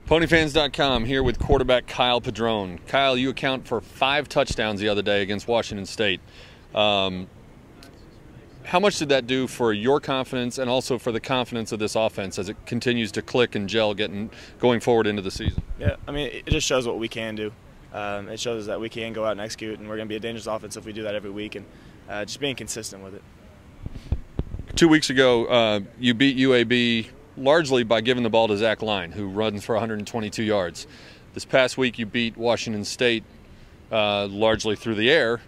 Ponyfans.com here with quarterback Kyle Padron. Kyle, you account for 5 touchdowns the other day against Washington State. How much did that do for your confidence and also for the confidence of this offense as it continues to click and gel going forward into the season? Yeah, I mean, it just shows what we can do. It shows that we can go out and execute, and we're going to be a dangerous offense if we do that every week, and just being consistent with it. 2 weeks ago, you beat UAB largely by giving the ball to Zach Line, who runs for 122 yards. This past week, you beat Washington State largely through the air.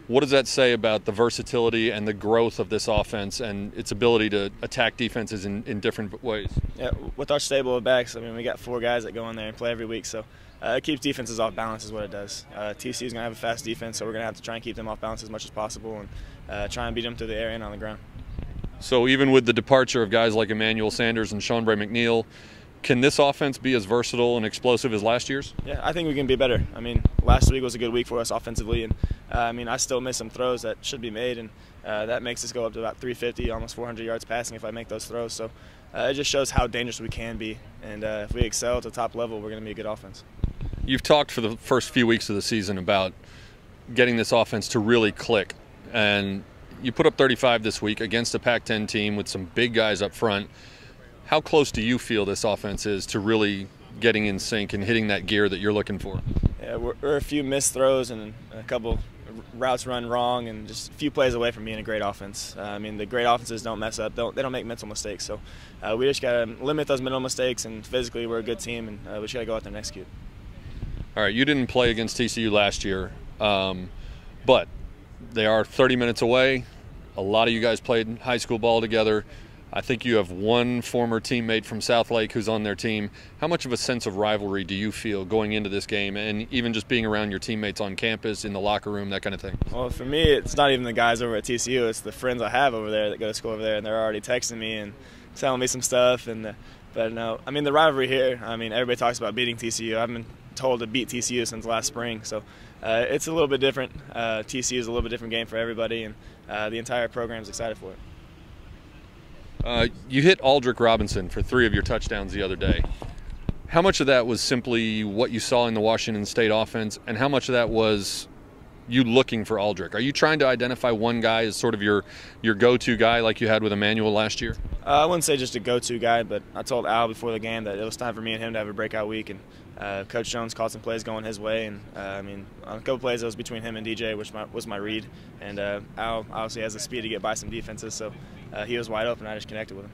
What does that say about the versatility and the growth of this offense and its ability to attack defenses in different ways? Yeah, with our stable of backs, I mean, we got 4 guys that go in there and play every week, so it keeps defenses off balance is what it does. TCU is going to have a fast defense, so we're going to have to try and keep them off balance as much as possible and try and beat them through the air and on the ground. So even with the departure of guys like Emmanuel Sanders and Sean Bray McNeil, can this offense be as versatile and explosive as last year's? Yeah, I think we can be better. I mean, last week was a good week for us offensively, and I mean, I still miss some throws that should be made, and that makes us go up to about 350, almost 400 yards passing if I make those throws. So it just shows how dangerous we can be, and if we excel at the top level, we're going to be a good offense. You've talked for the first few weeks of the season about getting this offense to really click, and you put up 35 this week against a Pac-10 team with some big guys up front. How close do you feel this offense is to really getting in sync and hitting that gear that you're looking for? Yeah, we're a few missed throws and a couple routes run wrong and just a few plays away from being a great offense. I mean, the great offenses don't mess up. They don't make mental mistakes. So we just got to limit those mental mistakes, and physically we're a good team, and we just got to go out there and execute. All right, you didn't play against TCU last year, but they are 30 minutes away. A lot of you guys played high school ball together. I think you have one former teammate from South Lake who's on their team. How much of a sense of rivalry do you feel going into this game and even just being around your teammates on campus, in the locker room, that kind of thing? Well, for me, it's not even the guys over at TCU. It's the friends I have over there that go to school over there, and they're already texting me and telling me some stuff. But no, I mean, the rivalry here, I mean, everybody talks about beating TCU. I've been told to beat TCU since last spring, so it's a little bit different. TCU is a little bit different game for everybody, and the entire program is excited for it. You hit Aldrick Robinson for 3 of your touchdowns the other day. How much of that was simply what you saw in the Washington State offense, and how much of that was you looking for Aldrick? Are you trying to identify one guy as sort of your go-to guy like you had with Emmanuel last year? I wouldn't say just a go-to guy, but I told Al before the game that it was time for me and him to have a breakout week, and Coach Jones called some plays going his way, and I mean, on a couple plays it was between him and DJ, which was my read, and Al obviously has the speed to get by some defenses, so he was wide open. I just connected with him.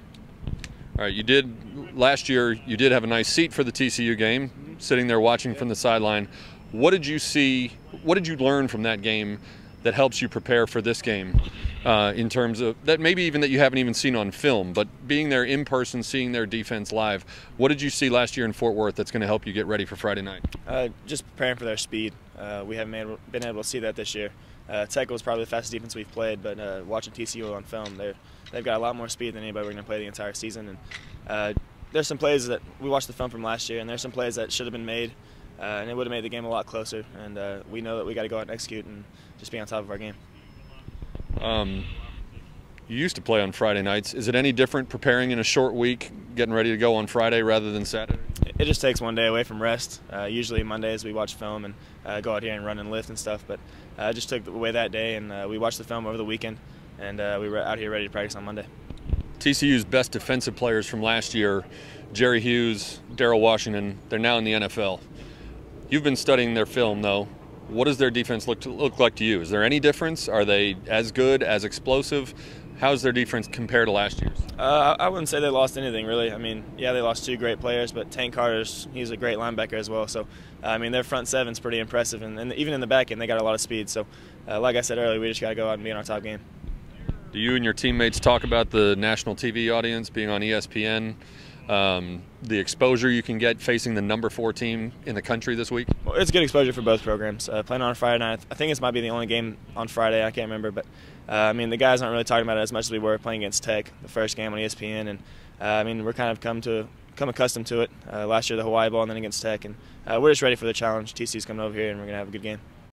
All right, last year you did have a nice seat for the TCU game, sitting there watching from the sideline. What did you see? What did you learn from that game that helps you prepare for this game in terms of that, maybe even that you haven't even seen on film, but being there in person, seeing their defense live? What did you see last year in Fort Worth that's going to help you get ready for Friday night? Just preparing for their speed. We haven't been able to see that this year. Tech was probably the fastest defense we've played, but watching TCU on film, they've got a lot more speed than anybody we're going to play the entire season. And there's some plays that we watched the film from last year, and there's some plays that should have been made, and it would have made the game a lot closer. And we know that we got to go out and execute and just be on top of our game. You used to play on Friday nights. Is it any different preparing in a short week, getting ready to go on Friday rather than Saturday? It just takes one day away from rest. Usually Mondays we watch film and go out here and run and lift and stuff, but I just took away that day, and we watched the film over the weekend, and we were out here ready to practice on Monday. TCU's best defensive players from last year, Jerry Hughes, Darrell Washington, they're now in the NFL. You've been studying their film, though. What does their defense look like to you? Is there any difference? Are they as good, as explosive? How's their defense compared to last year's? I wouldn't say they lost anything, really. I mean, yeah, they lost 2 great players, but Tank Carter's, he's a great linebacker as well. So, I mean, their front seven's pretty impressive, and even in the back end, they got a lot of speed. So, like I said earlier, we just got to go out and be in our top game. Do you and your teammates talk about the national TV audience being on ESPN? The exposure you can get facing the number 4 team in the country this week? Well, it's good exposure for both programs. Playing on Friday night, I think this might be the only game on Friday. I can't remember, but I mean, the guys aren't really talking about it as much as we were playing against Tech, the first game on ESPN, and I mean, we're kind of come accustomed to it. Last year, the Hawaii Bowl, and then against Tech, and we're just ready for the challenge. TCU's coming over here, and we're gonna have a good game.